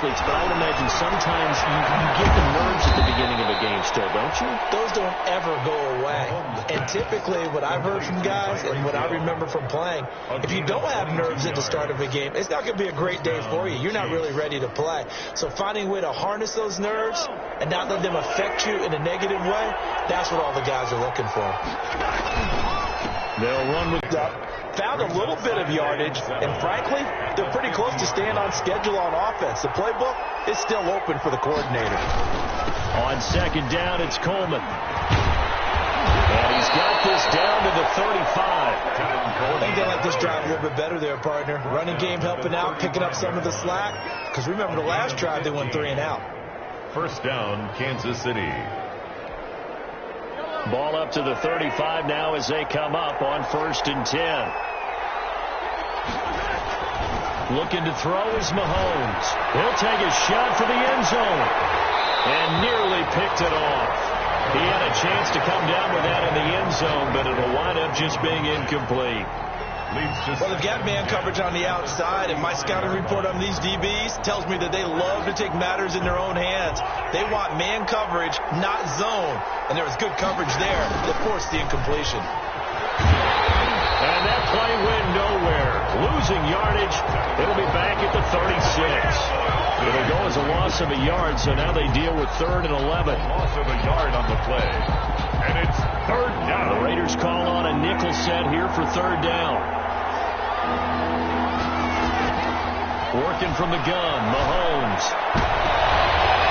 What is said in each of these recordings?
athletes, but I would imagine sometimes you get the nerves at the beginning of a game still, don't you? Those don't ever go away. And typically what I've heard from guys and what I remember from playing, if you don't have nerves at the start of a game, it's not going to be a great day for you. You're not really ready to play. So finding a way to harness those nerves and not let them affect you in a negative way, that's what all the guys are looking for. They'll run with that. Found a little bit of yardage, and frankly, they're pretty close to staying on schedule on offense. The playbook is still open for the coordinator. On second down, it's Coleman. And he's got this down to the 35. I think they like this drive a little bit better there, partner. Running game helping out, picking up some of the slack. Because remember the last drive, they went 3 and out. First down, Kansas City. Ball up to the 35 now as they come up on 1st and 10. Looking to throw is Mahomes. He'll take a shot for the end zone. And nearly picked it off. He had a chance to come down with that in the end zone, but it'll wind up just being incomplete. Well, they've got man coverage on the outside, and my scouting report on these DBs tells me that they love to take matters in their own hands. They want man coverage, not zone. And there was good coverage there that forced the incompletion. And that play went nowhere. Losing yardage. It'll be back at the 36. It'll go as a loss of a yard, so now they deal with 3rd and 11. Loss of a yard on the play. And it's 3rd down. The Raiders call on a nickel set here for 3rd down. Working from the gun, Mahomes.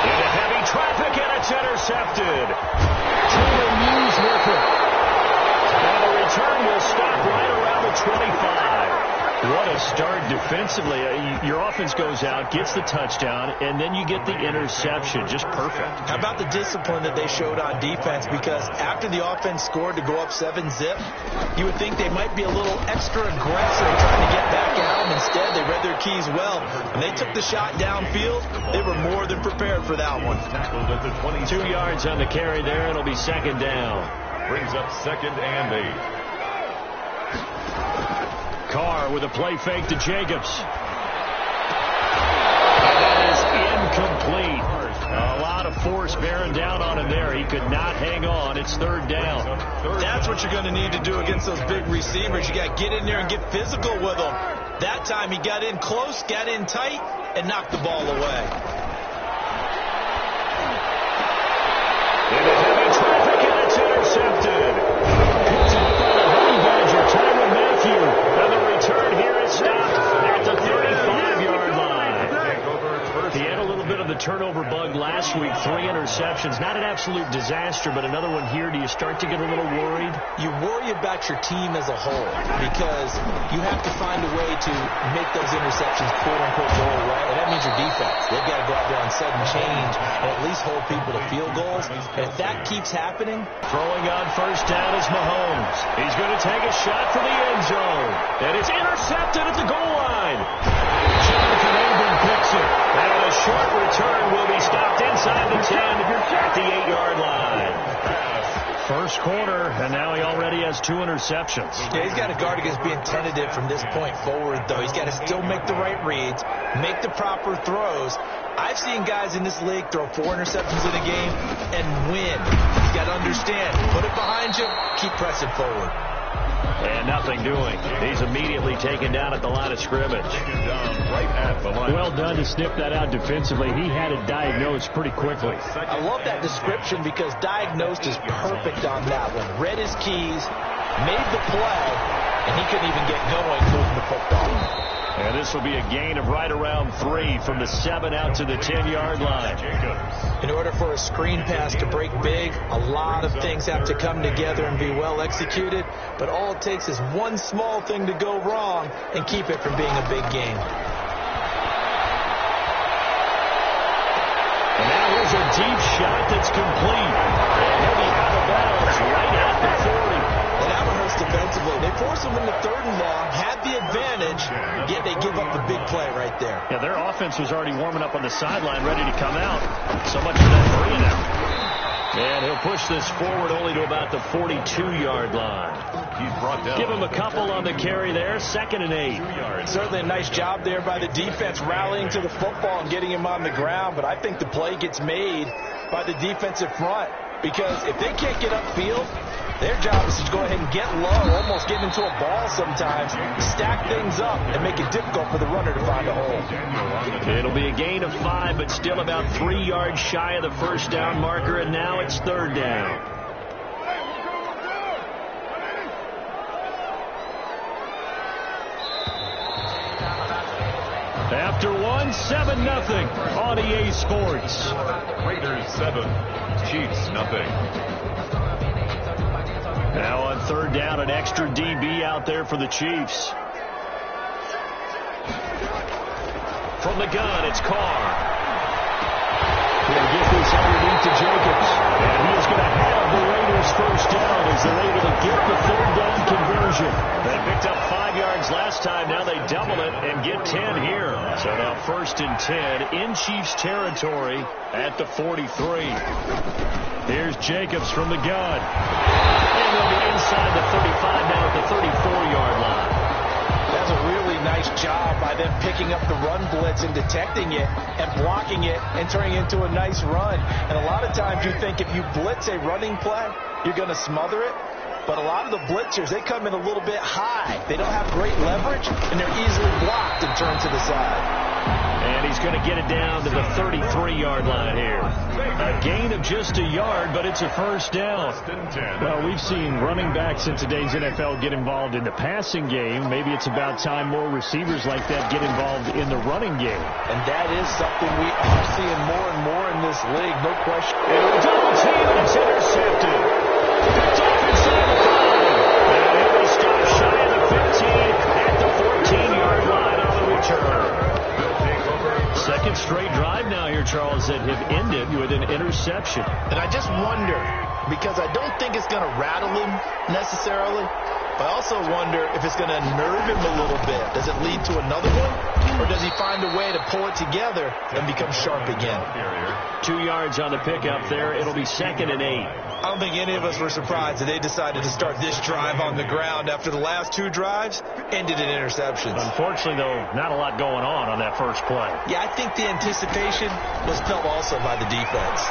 Into heavy traffic, and it's intercepted. Taylor Muse with it. And the return will stop right around the 25. What a start defensively. Your offense goes out, gets the touchdown, and then you get the interception. Just perfect. How about the discipline that they showed on defense? Because after the offense scored to go up 7-zip, you would think they might be a little extra aggressive trying to get back at them. Instead, they read their keys well. When they took the shot downfield, they were more than prepared for that one. 2 yards on the carry there. It'll be 2nd down. Brings up 2nd and 8. Carr with a play fake to Jacobs. And that is incomplete. A lot of force bearing down on him there. He could not hang on. It's 3rd down. That's what you're going to need to do against those big receivers. You got to get in there and get physical with them. That time he got in close, got in tight, and knocked the ball away. Into heavy traffic, and it's intercepted. Picked up by the Honey Badger, Tyrann Mathieu. And the return here is stopped at the 35-yard line. He had a little bit of the turnover bug last week. 3 interceptions. Not an absolute disaster, but another one here. Do you start to get a little worried? You worry about your team as a whole because you have to find a way to make those interceptions quote-unquote go away, and that means your defense. They've got to go out there on sudden change and at least hold people to field goals. And if that keeps happening... Throwing on 1st down is Mahomes. He's going to take a shot for the end zone. And it's intercepted at the goal line. Jonathan Abram picks it. And a short return will be stopped inside the 10 at the 8-yard line. First quarter, and now he already has 2 interceptions. Yeah, he's got to guard against being tentative from this point forward, though. He's got to still make the right reads, make the proper throws. I've seen guys in this league throw 4 interceptions in a game and win. You got to understand, put it behind you, keep pressing forward. And nothing doing. He's immediately taken down at the line of scrimmage. Right at the line. Well done to snip that out defensively. He had it diagnosed pretty quickly. I love that description because diagnosed is perfect on that one. Read his keys, made the play, and he couldn't even get going moving the football. And this will be a gain of right around 3 from the 7 out to the 10-yard line. In order for a screen pass to break big, a lot of things have to come together and be well executed, but all it takes is one small thing to go wrong and keep it from being a big game. And now here's a deep shot that's complete. And he'll be out of bounds right at the 40. And that one hurts defensively. They force him into 3rd and long, had the advantage, yet they give up the big play right there. Yeah, their offense was already warming up on the sideline, ready to come out. So much for that 3 and out. And he'll push this forward only to about the 42-yard line. He's brought down. Give him a couple on the carry there. 2nd and 8. Certainly a nice job there by the defense rallying to the football and getting him on the ground. But I think the play gets made by the defensive front. Because if they can't get upfield, their job is to go ahead and get low, almost get into a ball sometimes, stack things up, and make it difficult for the runner to find a hole. It'll be a gain of 5, but still about 3 yards shy of the first down marker, and now it's 3rd down. After 1, 7-0 on EA Sports. Raiders 7, Chiefs nothing. Now on 3rd down, an extra DB out there for the Chiefs. From the gun, it's Carr. He'll get this underneath to Jacobs. And he is going to have the Raiders first down as they're able to get the 3rd down conversion. They picked up 5 yards last time. Now they double it and get 10 here. So now 1st and 10 in Chiefs territory at the 43. Here's Jacobs from the gun. And they'll be inside the 35 now at the 34-yard line. That's a really nice job by them picking up the run blitz and detecting it and blocking it and turning it into a nice run. And a lot of times you think if you blitz a running play, you're going to smother it. But a lot of the blitzers, they come in a little bit high. They don't have great leverage, and they're easily blocked and turned to the side. And he's going to get it down to the 33-yard line here. A gain of just a yard, but it's a first down. Well, we've seen running backs in today's NFL get involved in the passing game. Maybe it's about time more receivers like that get involved in the running game. And that is something we are seeing more and more in this league, no question. Double team, and it's intercepted. Picked off inside the 5. And it will stop shy of the 15 at the 14-yard line on the return. Second straight drive now here, Charles, that have ended with an interception. And I just wonder, because I don't think it's going to rattle him necessarily, but I also wonder if it's going to nerve him a little bit. Does it lead to another one? Or does he find a way to pull it together and become sharp again? 2 yards on the pickup there. It'll be 2nd and 8. I don't think any of us were surprised that they decided to start this drive on the ground after the last 2 drives ended in interceptions. Unfortunately, though, not a lot going on that first play. Yeah, I think the anticipation was felt also by the defense.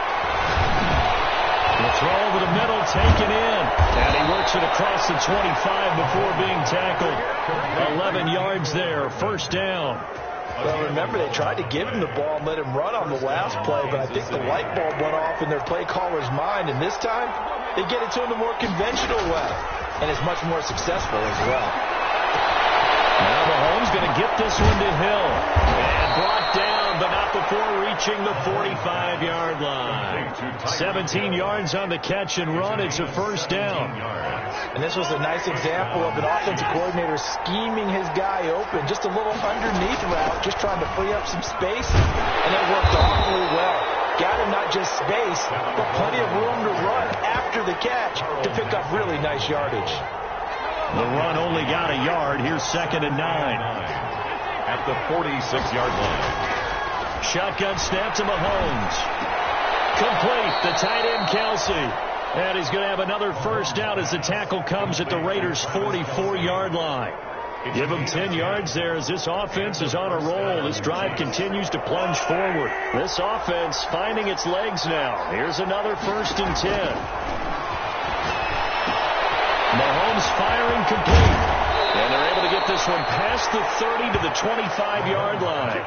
The throw over the middle, taken in. And he works it across the 25 before being tackled. 11 yards there, first down. Well, remember, they tried to give him the ball and let him run on the last play, but I think the light bulb went off in their play caller's mind, and this time they get it to him the more conventional way, and it's much more successful as well. Now Mahomes going to get this one to Hill. And brought down, but not before reaching the 45-yard line. 17 yards on the catch and run. It's a first down. And this was a nice example of an offensive coordinator scheming his guy open. Just a little underneath route, just trying to free up some space. And it worked awfully well. Got him not just space, but plenty of room to run after the catch to pick up really nice yardage. The run only got a yard. Here's 2nd and 9. At the 46-yard line. Shotgun snap to Mahomes. Complete. The tight end, Kelsey. And he's going to have another first down as the tackle comes at the Raiders' 44-yard line. Give him 10 yards there as this offense is on a roll. This drive continues to plunge forward. This offense finding its legs now. Here's another 1st and 10. Mahomes firing complete. And they're able to get this one past the 30 to the 25-yard line.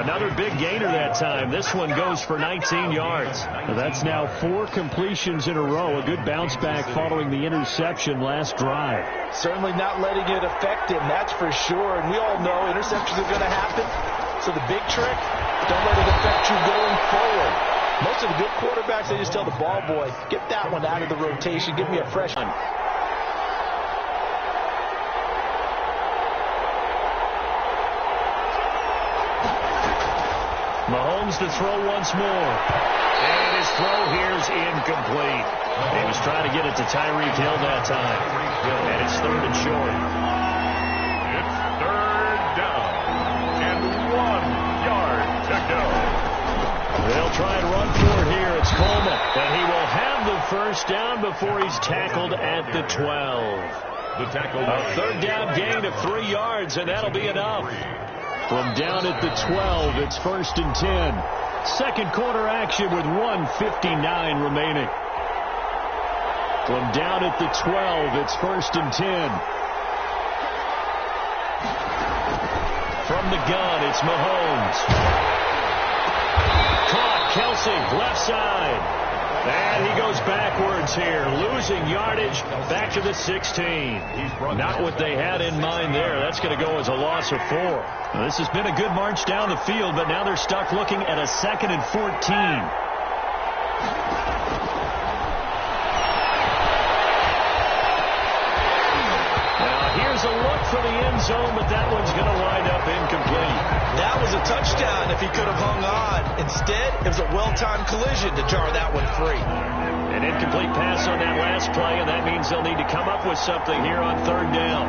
Another big gainer that time. This one goes for 19 yards. That's now 4 completions in a row. A good bounce back following the interception last drive. Certainly not letting it affect him, that's for sure. And we all know interceptions are going to happen. So the big trick, don't let it affect you going forward. Most of the good quarterbacks, they just tell the ball boy, get that one out of the rotation. Give me a fresh one. Mahomes to throw once more. And his throw here's incomplete. He was trying to get it to Tyreek Hill that time. And it's 3rd and short. It's 3rd down. And 1 yard to go. They'll try and run for it here. It's Coleman. And he will have the first down before he's tackled at the 12. The tackle. A third down gain of 3 yards, and that'll be enough. From down at the 12, it's 1st and 10. Second quarter action with 1:59 remaining. From down at the 12, it's 1st and 10. From the gun, it's Mahomes. Caught, Kelsey, left side. And he goes backwards here, losing yardage back to the 16. Not what they had in mind there. That's going to go as a loss of 4. Now, this has been a good march down the field, but now they're stuck looking at a 2nd and 14. Here's a look for the end zone, but that one's going to wind up incomplete. That was a touchdown if he could have hung on. Instead, it was a well-timed collision to jar that one free. An incomplete pass on that last play, and that means they'll need to come up with something here on 3rd down.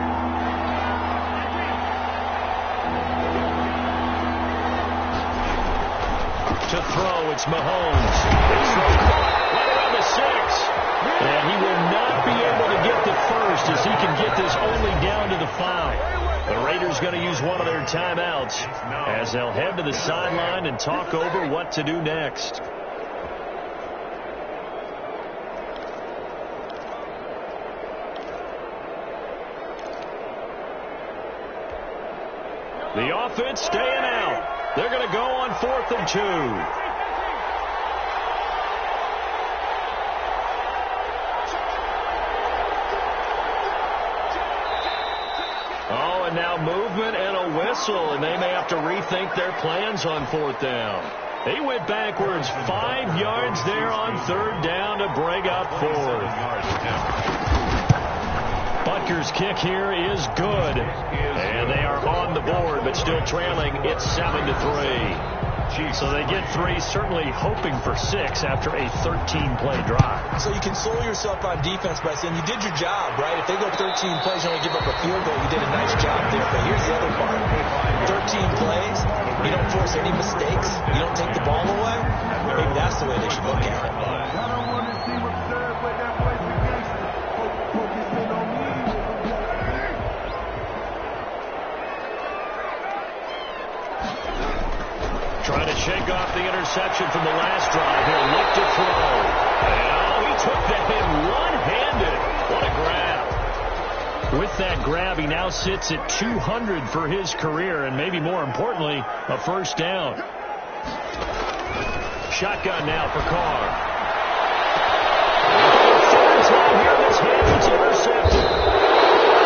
To throw, it's Mahomes. His throw caught right around the 6. And he will not be able to get the first as he can get this only down to the 5. The Raiders going to use one of their timeouts as they'll head to the sideline and talk over what to do next. The offense staying out. They're going to go on 4th and 2. Now movement and a whistle, and they may have to rethink their plans on 4th down. They went backwards 5 yards there on 3rd down to bring up 4th. Butker's kick here is good, and they are on the board, but still trailing. It's 7-3. So they get 3, certainly hoping for 6 after a 13-play drive. So you console yourself on defense by saying you did your job, right? If they go 13 plays, you only give up a field goal, you did a nice job there. But here's the other part. 13 plays, you don't force any mistakes, you don't take the ball away. Maybe that's the way they should look at it. Trying to shake off the interception from the last drive. He'll look to throw. And he took that in one-handed. What a grab. With that grab, he now sits at 200 for his career, and maybe more importantly, a first down. Shotgun now for Carr. Third time here, this hand's intercepted.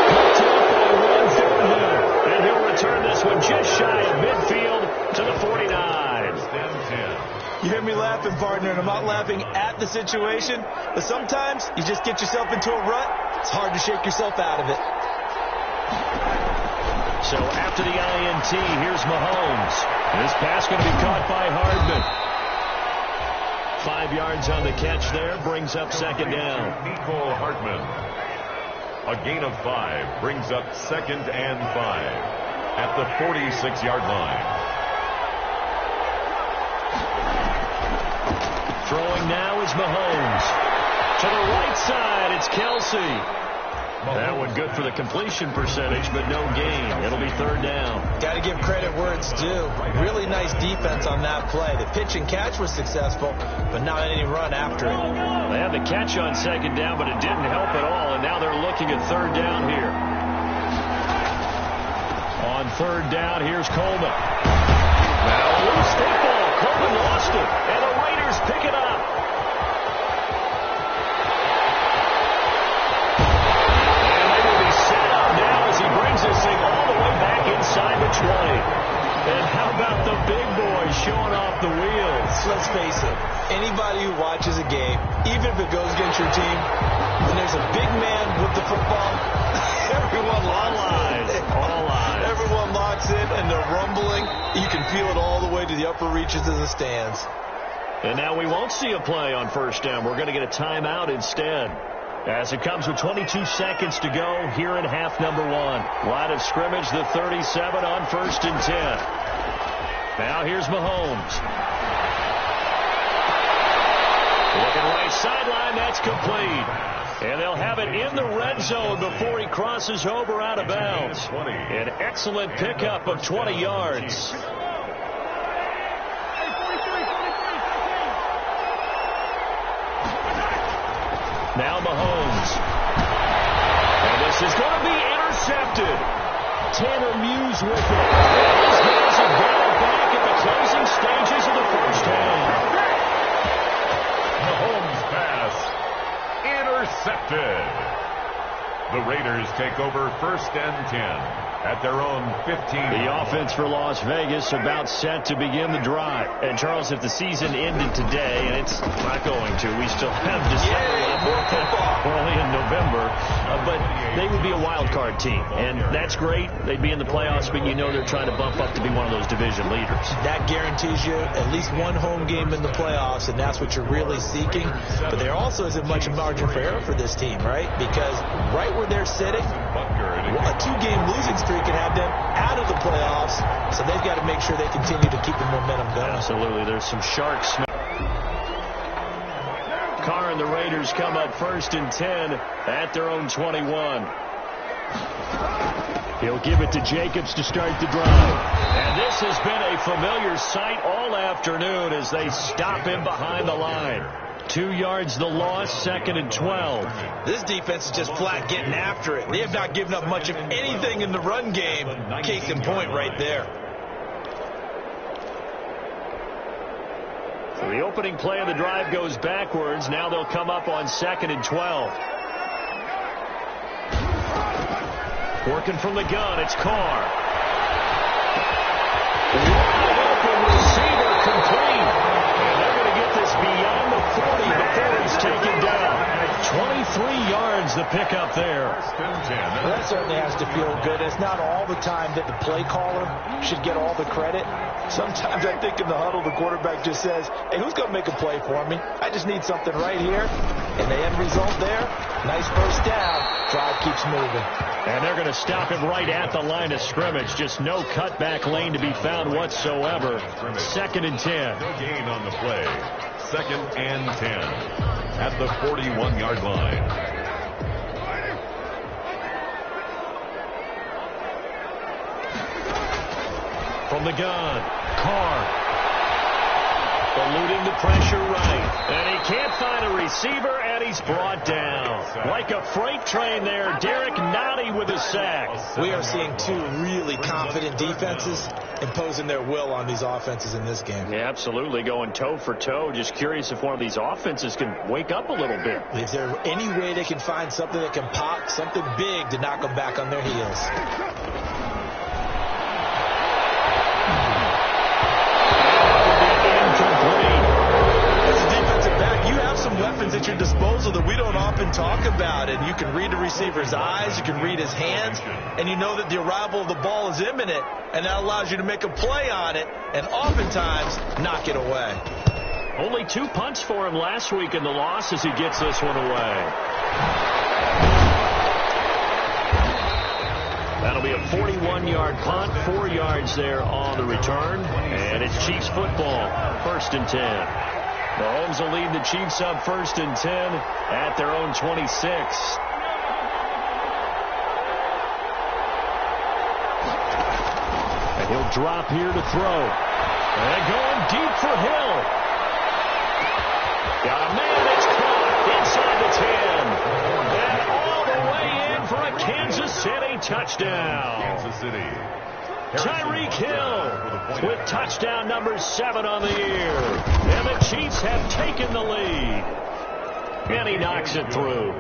Picked up by 1 Thornhill. And he'll return this one just shy of midfield to the 49. You hear me laughing, partner, and I'm not laughing at the situation, but sometimes you just get yourself into a rut. It's hard to shake yourself out of it. So after the INT, here's Mahomes. This pass going to be caught by Hardman. 5 yards on the catch there, brings up 2nd down. Nicole Hartman. A gain of 5 brings up 2nd and 5 at the 46-yard line. Throwing now is Mahomes. To the right side, it's Kelsey. That one good for the completion percentage, but no gain. It'll be 3rd down. Got to give credit where it's due. Really nice defense on that play. The pitch and catch was successful, but not any run after it. They had the catch on 2nd down, but it didn't help at all, and now they're looking at 3rd down here. On 3rd down, here's Coleman. Now a loose stick ball. Coleman lost it, and the Raiders pick it up. And they will be set up now as he brings this thing all the way back inside the 20. And how about the big boys showing off the wheels? Let's face it, anybody who watches a game, even if it goes against your team, when there's a big man with the football, everyone locks in. All eyes. Everyone locks in, and they're rumbling. You can feel it all the way to the upper reaches of the stands. And now we won't see a play on 1st down. We're going to get a timeout instead. As it comes with 22 seconds to go here in half number 1. Line of scrimmage, the 37 on 1st and 10. Now here's Mahomes. Looking right sideline, that's complete. And they'll have it in the red zone before he crosses over out of bounds. An excellent pickup of 20 yards. Now Mahomes. And this is going to be intercepted. Tanner Muse with it. And these guys have got it back at the closing stages of the first half. Mahomes pass intercepted. The Raiders take over 1st and 10 at their own 15. The offense for Las Vegas about set to begin the drive. And Charles, if the season ended today, and it's not going to, we still have December. We're only in November, but they would be a wild card team, and that's great. They'd be in the playoffs, but you know they're trying to bump up to be one of those division leaders. That guarantees you at least one home game in the playoffs, and that's what you're really seeking. But there also isn't much margin for error for this team, right? Because right where they're sitting, a 2-game losing streak can have them out of the playoffs, so they've got to make sure they continue to keep the momentum going. Absolutely. There's some sharks. Carr and the Raiders come up 1st and 10 at their own 21. He'll give it to Jacobs to start the drive. And this has been a familiar sight all afternoon as they stop him behind the line. 2 yards the loss, 2nd and 12. This defense is just flat getting after it. They have not given up much of anything in the run game. Case in point right there. So the opening play of the drive goes backwards. Now they'll come up on 2nd and 12. Working from the gun, it's Carr. Wide open receiver complete. And they're going to get this beyond the 40 before he's taken down. 23 yards the pickup there. Well, that certainly has to feel good. It's not all the time that the play caller should get all the credit. Sometimes I think in the huddle the quarterback just says, hey, who's going to make a play for me? I just need something right here. And the end result there, nice first down. Drive keeps moving. And they're going to stop him right at the line of scrimmage. Just no cutback lane to be found whatsoever. 2nd and 10. No gain on the play. 2nd and 10 at the 41-yard line. From the gun, Carr. Eluding the pressure right. And he can't find a receiver, and he's brought down. Like a freight train there, Derek Nottie with a sack. We are seeing 2 really confident defenses imposing their will on these offenses in this game. Yeah, absolutely, going toe for toe. Just curious if one of these offenses can wake up a little bit. Is there any way they can find something that can pop, something big to knock them back on their heels? Weapons at your disposal that we don't often talk about, and you can read the receiver's eyes, you can read his hands, and you know that the arrival of the ball is imminent, and that allows you to make a play on it and oftentimes knock it away. Only 2 punts for him last week in the loss as he gets this one away. That'll be a 41-yard punt, 4 yards there on the return, and it's Chiefs football, 1st and 10. Mahomes will lead the Chiefs up 1st and 10 at their own 26. And he'll drop here to throw. And going deep for Hill. Got a man that's caught inside the 10. And all the way in for a Kansas City touchdown. Kansas City. Tyreek Hill with touchdown number 7 on the year. And the Chiefs have taken the lead. And he knocks it through.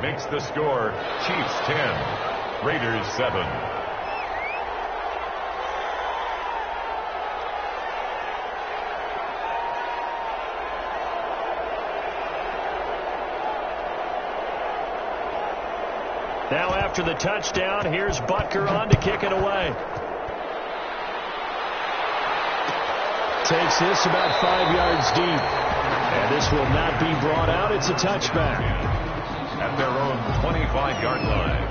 Makes the score Chiefs 10, Raiders 7. Now after the touchdown, here's Butker on to kick it away. Takes this about 5 yards deep. And this will not be brought out. It's a touchback. At their own 25-yard line.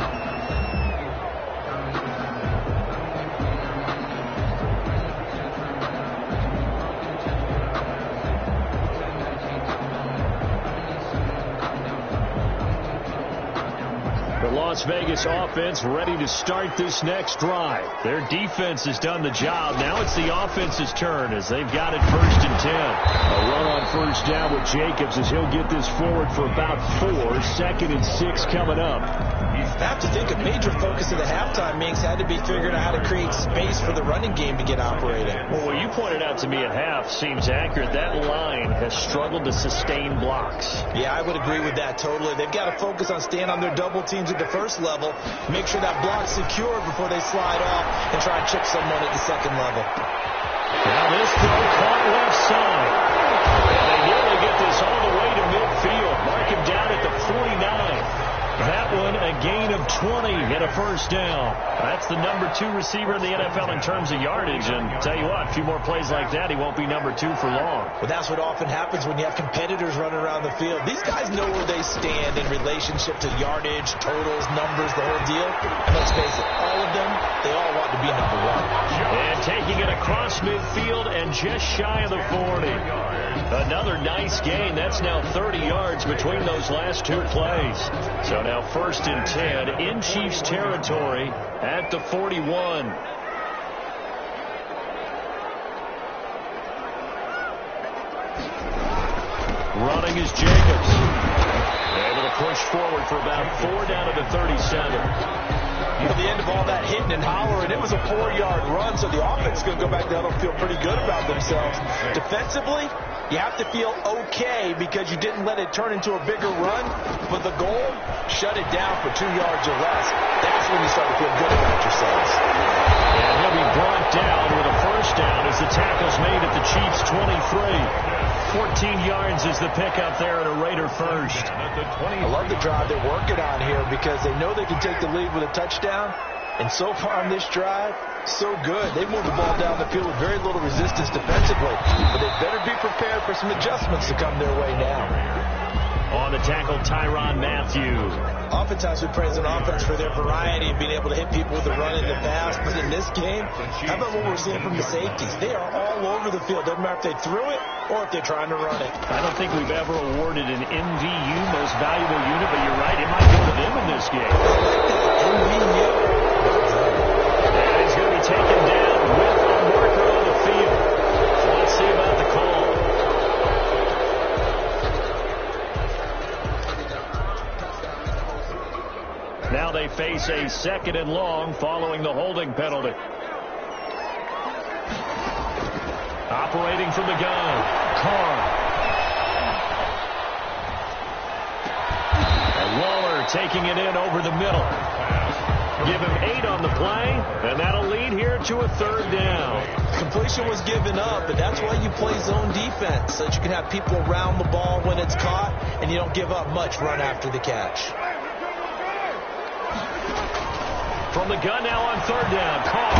Las Vegas offense ready to start this next drive. Their defense has done the job. Now it's the offense's turn as they've got it 1st and 10. A run on 1st down with Jacobs as he'll get this forward for about 4. 2nd and 6 coming up. I have to think a major focus of the halftime meetings had to be figuring out how to create space for the running game to get operating. Well, what you pointed out to me at half seems accurate. That line has struggled to sustain blocks. Yeah, I would agree with that totally. They've got to focus on staying on their double teams at the first level, make sure that block's secured before they slide off and try and chip someone at the second level. Now this throw caught left side. And they nearly get this all the way to midfield. Mark him down at the 49. That one a gain of 20 and a 1st down. That's the number 2 receiver in the NFL in terms of yardage. And tell you what, a few more plays like that, he won't be number 2 for long. Well, that's what often happens when you have competitors running around the field. These guys know where they stand in relationship to yardage, totals, numbers, the whole deal. And let's face it, all of them, they all want to be number 1. And taking it across midfield and just shy of the 40. Another nice gain. That's now 30 yards between those last 2 plays. So now 1st and 10 in Chiefs territory at the 41. Running is Jacobs. Able to push forward for about 4 down to the 37. At the end of all that hitting and hollering, it was a 4-yard run, so the offense is going to go back down and feel pretty good about themselves. Defensively, you have to feel okay because you didn't let it turn into a bigger run, but the goal, shut it down for 2 yards or less. That's when you start to feel good about yourselves. And he'll be brought down with a 1st down as the tackle's made at the Chiefs' 23. 14 yards is the pickup there and a Raider 1st. I love the drive they're working on here because they know they can take the lead with a touchdown. And so far on this drive, so good. They moved the ball down the field with very little resistance defensively. But they better be prepared for some adjustments to come their way now. On the tackle, Tyrann Mathieu. Oftentimes we praise an offense for their variety of being able to hit people with the run in the pass. But in this game, how about what we're seeing from the safeties? They are all over the field. Doesn't matter if they threw it or if they're trying to run it. I don't think we've ever awarded an MVU, most valuable unit, but you're right, it might go to them in this game. MVU. And he's going to be taken down with a marker on the field. So let's see about the call. Now they face a 2nd and long following the holding penalty. Operating from the gun, Carr. And Waller taking it in over the middle. Give him 8 on the play, and that'll lead here to a 3rd down. Completion was given up, but that's why you play zone defense, so that you can have people around the ball when it's caught, and you don't give up much run after the catch. From the gun now on 3rd down, Carr.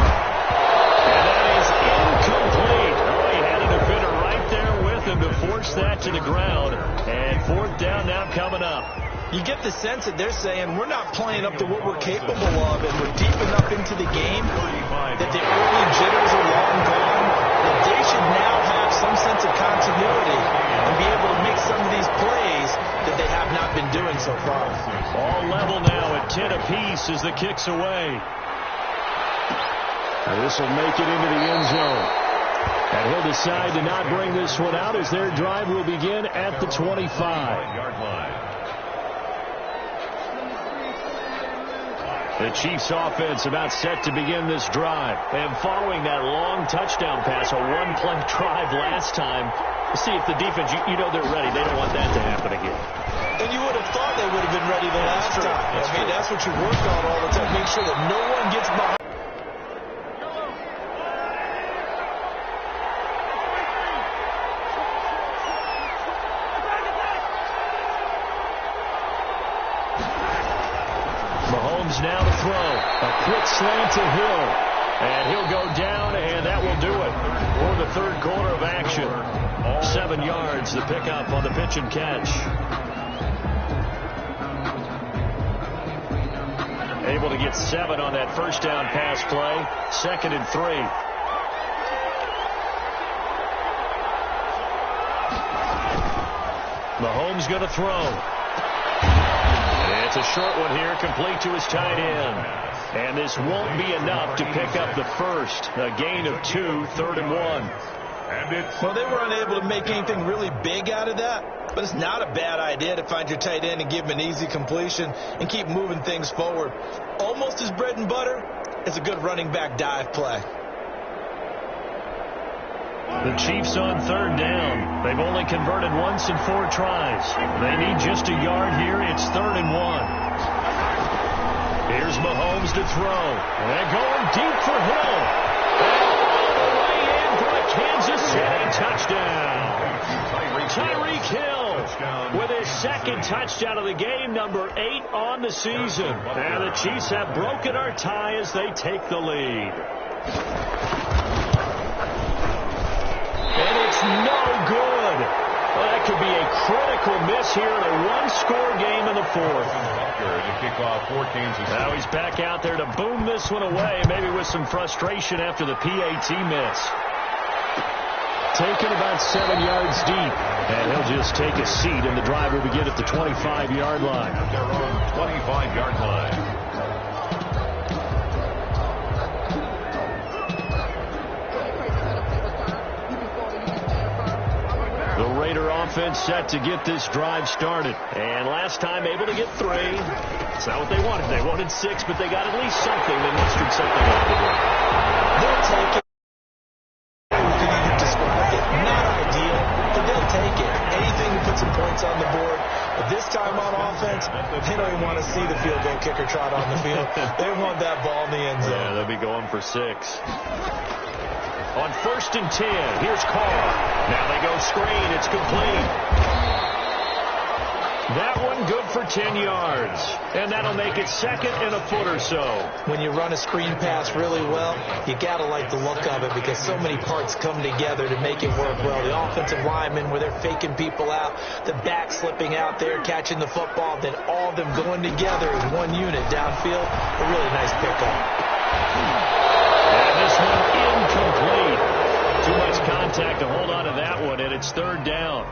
And that is incomplete. Oh, he had a defender right there with him to force that to the ground. And 4th down now coming up. You get the sense that they're saying we're not playing up to what we're capable of, and we're deep enough into the game that the early jitters are long gone, that they should now have some sense of continuity and be able to make some of these plays that they have not been doing so far. All level now at 10 apiece as the kick's away. This will make it into the end zone. And he'll decide to not bring this one out as their drive will begin at the 25-yard line. The Chiefs offense about set to begin this drive. And following that long touchdown pass, a one-play drive last time, we'll see if the defense, you know they're ready. They don't want that to happen again. And you would have thought they would have been ready the last time. I mean, that's what you work on all the time. Make sure that no one gets behind. Mahomes now to throw. A quick slant to Hill. And he'll go down, and that will do it for the 3rd quarter of action. 7 yards, the pickup on the pitch and catch. Able to get 7 on that 1st down pass play. 2nd and 3. Mahomes going to throw. It's It's a short one here, complete to his tight end. And this won't be enough to pick up the first. A gain of 2, 3rd and 1. Well, they were unable to make anything really big out of that, but it's not a bad idea to find your tight end and give him an easy completion and keep moving things forward. Almost his bread and butter is a good running back dive play. The Chiefs on 3rd down. They've only converted once in 4 tries. They need just a yard here. It's 3rd and 1. Here's Mahomes to throw. And going deep for Hill. And all the way in for a Kansas City touchdown. Tyreek Hill with his 2nd touchdown of the game, number 8 on the season. And the Chiefs have broken our tie as they take the lead. And it's no good. Well, that could be a critical miss here in a 1-score game in the 4th. Now he's back out there to boom this one away, maybe with some frustration after the PAT miss. Taken about 7 yards deep, and he'll just take a seat, and the drive will begin at the 25-yard line. Their own 25-yard line. The Raider offense set to get this drive started. And last time able to get 3. It's not what they wanted. They wanted 6, but they got at least something. They mustered something out of the game. They'll take it. You can even describe it. Not ideal, but they'll take it. Anything to put some points on the board. But this time on offense, they don't even want to see the field goal kicker trot on the field. They want that ball in the end zone. Yeah, they'll be going for 6. On 1st and 10, here's Carr. Now they go screen. It's complete. That one good for 10 yards. And that'll make it 2nd and a foot or so. When you run a screen pass really well, you got to like the look of it because so many parts come together to make it work well. The offensive linemen, where they're faking people out, the back slipping out there, catching the football, then all of them going together as one unit downfield. A really nice pickup. And this one incomplete. Too much contact to hold on to that one, and it's 3rd down.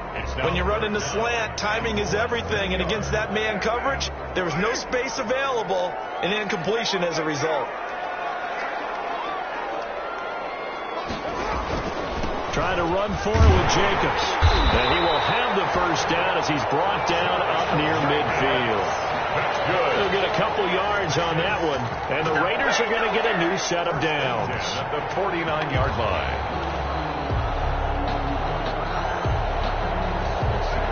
When you're running the slant, timing is everything, and against that man coverage, there was no space available, and incompletion as a result. Trying to run for it with Jacobs. And he will have the 1st down as he's brought down up near midfield. That's good. He'll get a couple yards on that one, and the Raiders are going to get a new set of downs. At the 49-yard line.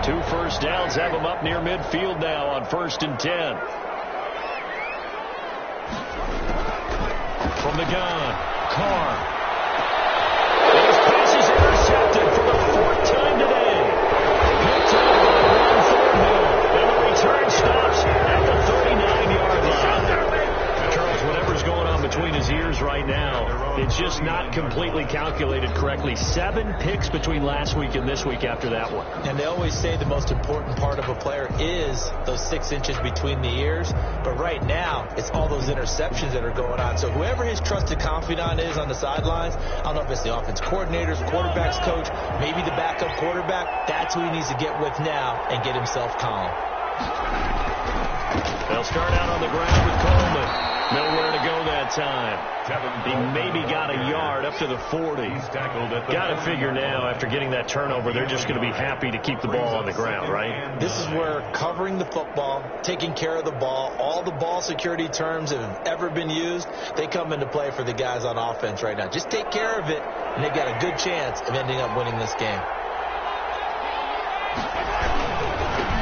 2 first downs have them up near midfield now on 1st and 10. From the gun, Carr. His pass is intercepted for the 4th time today. Picked up by Ron Thornhill, and the return stops at the 39-yard line. Charles, whatever's going on between his ears right now, it's just not completely calculated correctly. 7 picks between last week and this week after that one. And they always say the most important part of a player is those 6 inches between the ears. But right now, it's all those interceptions that are going on. So whoever his trusted confidant is on the sidelines, I don't know if it's the offense coordinators, quarterback's coach, maybe the backup quarterback, that's who he needs to get with now and get himself calm. They'll start out on the ground with Coleman. Nowhere to go that time. He maybe got a yard up to the 40. Got to figure now, after getting that turnover, they're just going to be happy to keep the ball on the ground, right? This is where covering the football, taking care of the ball, all the ball security terms that have ever been used, they come into play for the guys on offense right now. Just take care of it, and they've got a good chance of ending up winning this game.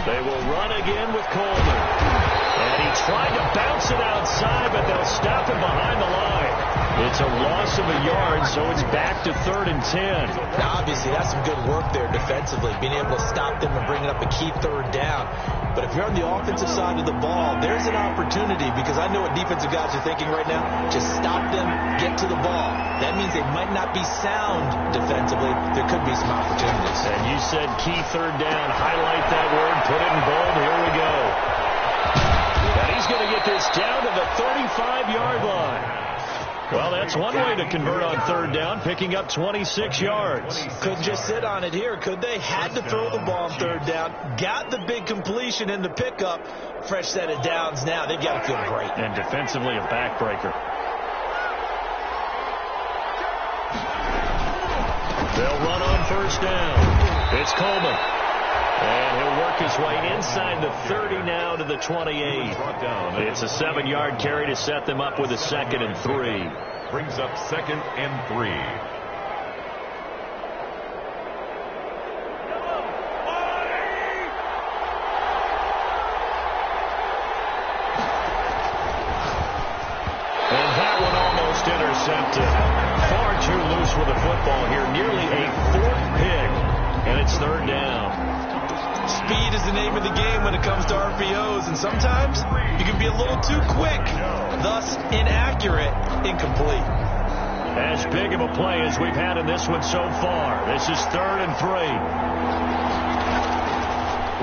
They will run again with Coleman. And he tried to bounce it outside, but they'll stop him behind the line. It's a loss of a yard, so it's back to 3rd and 10. Now, obviously, that's some good work there defensively, being able to stop them and bringing up a key 3rd down. But if you're on the offensive side of the ball, there's an opportunity, because I know what defensive guys are thinking right now. Just stop them, get to the ball. That means they might not be sound defensively. There could be some opportunities. And you said key 3rd down. Highlight that word, put it in bold. Here we go. And he's going to get this down to the 35-yard line. Well, that's one way to convert on third down, picking up 26 yards. Couldn't just sit on it here, could they? Had to throw the ball on third down. Got the big completion in the pickup. Fresh set of downs now. They've got to feel great. And defensively, a backbreaker. They'll run on first down. It's Coleman. And he'll work his way inside the 30 now to the 28. It's a 7-yard carry to set them up with a 2nd and 3. Brings up 2nd and 3. And that one almost intercepted. Far too loose with the football here. Nearly a 4th pick. And it's third down. Speed is the name of the game when it comes to RPOs, and sometimes you can be a little too quick, thus inaccurate, incomplete. As big of a play as we've had in this one so far. This is 3rd and 3.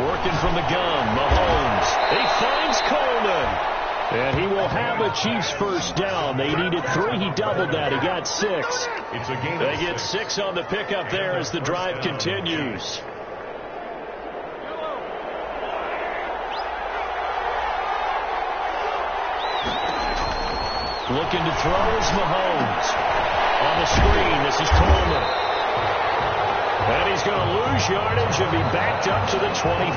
Working from the gun, Mahomes. He finds Coleman. And he will have a Chiefs first down. They needed 3. He doubled that. He got 6. It's a gain. They get 6 on the pickup there as the drive continues. Looking to throw is Mahomes. On the screen, this is Coleman. And he's going to lose yardage and be backed up to the 25.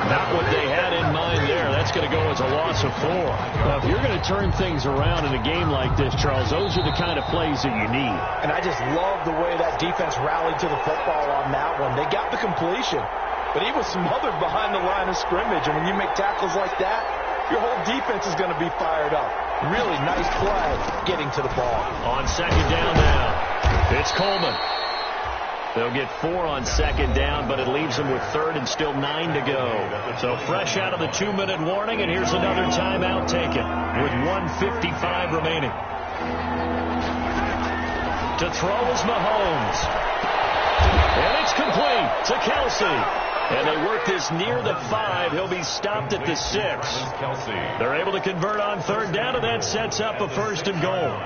Not what they had in mind there. That's going to go as a loss of 4. Well, if you're going to turn things around in a game like this, Charles, those are the kind of plays that you need. And I just love the way that defense rallied to the football on that one. They got the completion, but he was smothered behind the line of scrimmage. And when you make tackles like that, your whole defense is going to be fired up. Really nice play getting to the ball. On 2nd down now, it's Coleman. They'll get 4 on 2nd down, but it leaves them with 3rd and still 9 to go. So fresh out of the 2-minute warning, and here's another timeout taken with 1:55 remaining. To throw is Mahomes. And it's complete to Kelsey. And they work this near the 5. He'll be stopped at the 6. They're able to convert on third down, and that sets up a 1st and goal.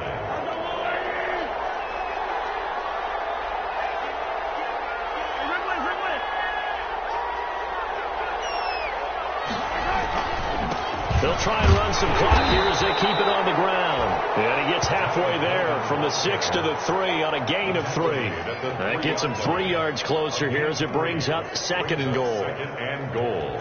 They'll try and run some clock here as they keep it on the ground. And he gets halfway there from the 6 to the 3 on a gain of 3. That gets him 3 yards closer here as it brings up 2nd and goal. 2nd and goal.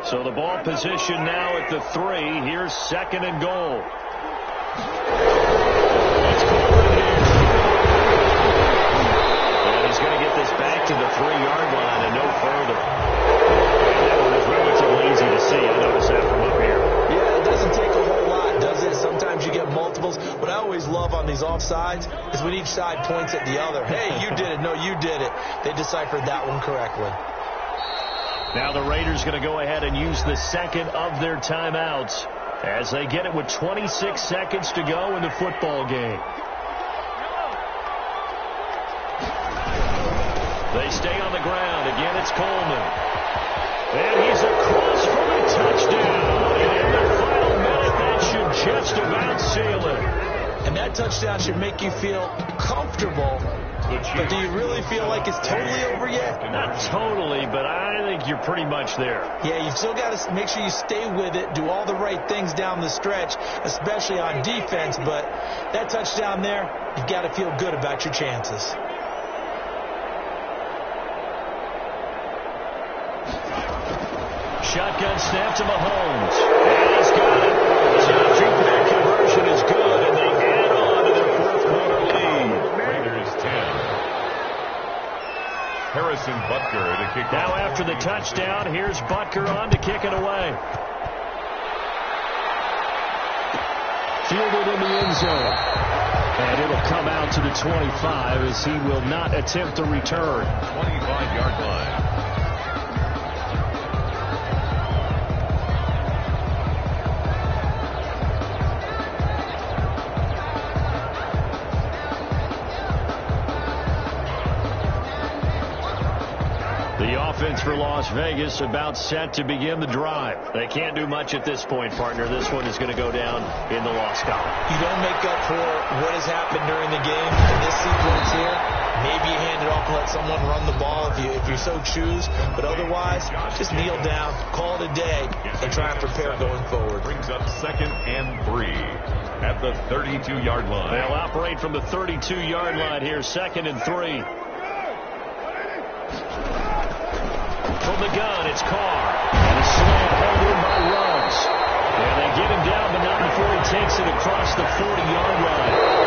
So the ball position now at the 3. Here's 2nd and goal. Let's call it here. And he's going to get this back to the 3-yard line and no further. And that one is relatively easy to see. I noticed that from up here. Yeah, it doesn't take a whole lot, does it? Sometimes you get multiples. What I always love on these offsides is when each side points at the other. Hey, you did it. No, you did it. They deciphered that one correctly. Now the Raiders going to go ahead and use the 2nd of their timeouts as they get it with 26 seconds to go in the football game. They stay on the ground. Again, it's Coleman. And he's across for a touchdown. And in the final minute, that should just about seal it. And that touchdown should make you feel comfortable. But do you really feel like it's totally over yet? Not totally, but I think you're pretty much there. Yeah, you've still got to make sure you stay with it, do all the right things down the stretch, especially on defense. But that touchdown there, you've got to feel good about your chances. Shotgun snap to Mahomes. And he's got it. So the two-point conversion is good, and they add on to their fourth-quarter lead. Raiders 10. Harrison Butker to kick Now off. after the touchdown, here's Butker on to kick it away. Fielded in the end zone. And it'll come out to the 25 as he will not attempt to return. 25-yard line. offense for Las Vegas about set to begin the drive. They can't do much at this point, partner. This one is going to go down in the loss column. You don't make up for what has happened during the game in this sequence here. Maybe you hand it off and let someone run the ball if you so choose. But otherwise, just kneel down, call it a day, and try and prepare going forward. Brings up 2nd and 3 at the 32-yard line. They'll operate from the 32-yard line here, 2nd and 3. From the gun, it's Carr. And a slant held in by Ruggs. And they get him down, but not before he takes it across the 40-yard line.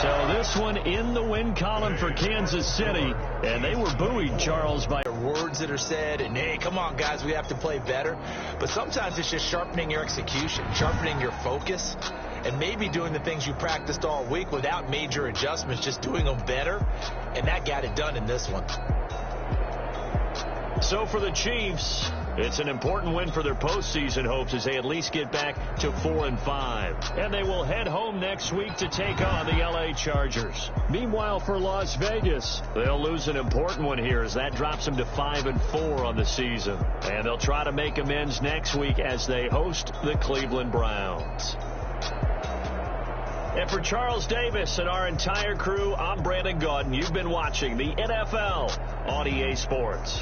So this one in the win column for Kansas City. And they were buoyed, Charles, by words that are said. And, hey, come on, guys, we have to play better. But sometimes it's just sharpening your execution, sharpening your focus, and maybe doing the things you practiced all week without major adjustments, just doing them better. And that got it done in this one. So for the Chiefs, it's an important win for their postseason hopes as they at least get back to 4-5. And they will head home next week to take on the L.A. Chargers. Meanwhile, for Las Vegas, they'll lose an important one here as that drops them to 5-4 on the season. And they'll try to make amends next week as they host the Cleveland Browns. And for Charles Davis and our entire crew, I'm Brandon Gaudin. You've been watching the NFL on EA Sports.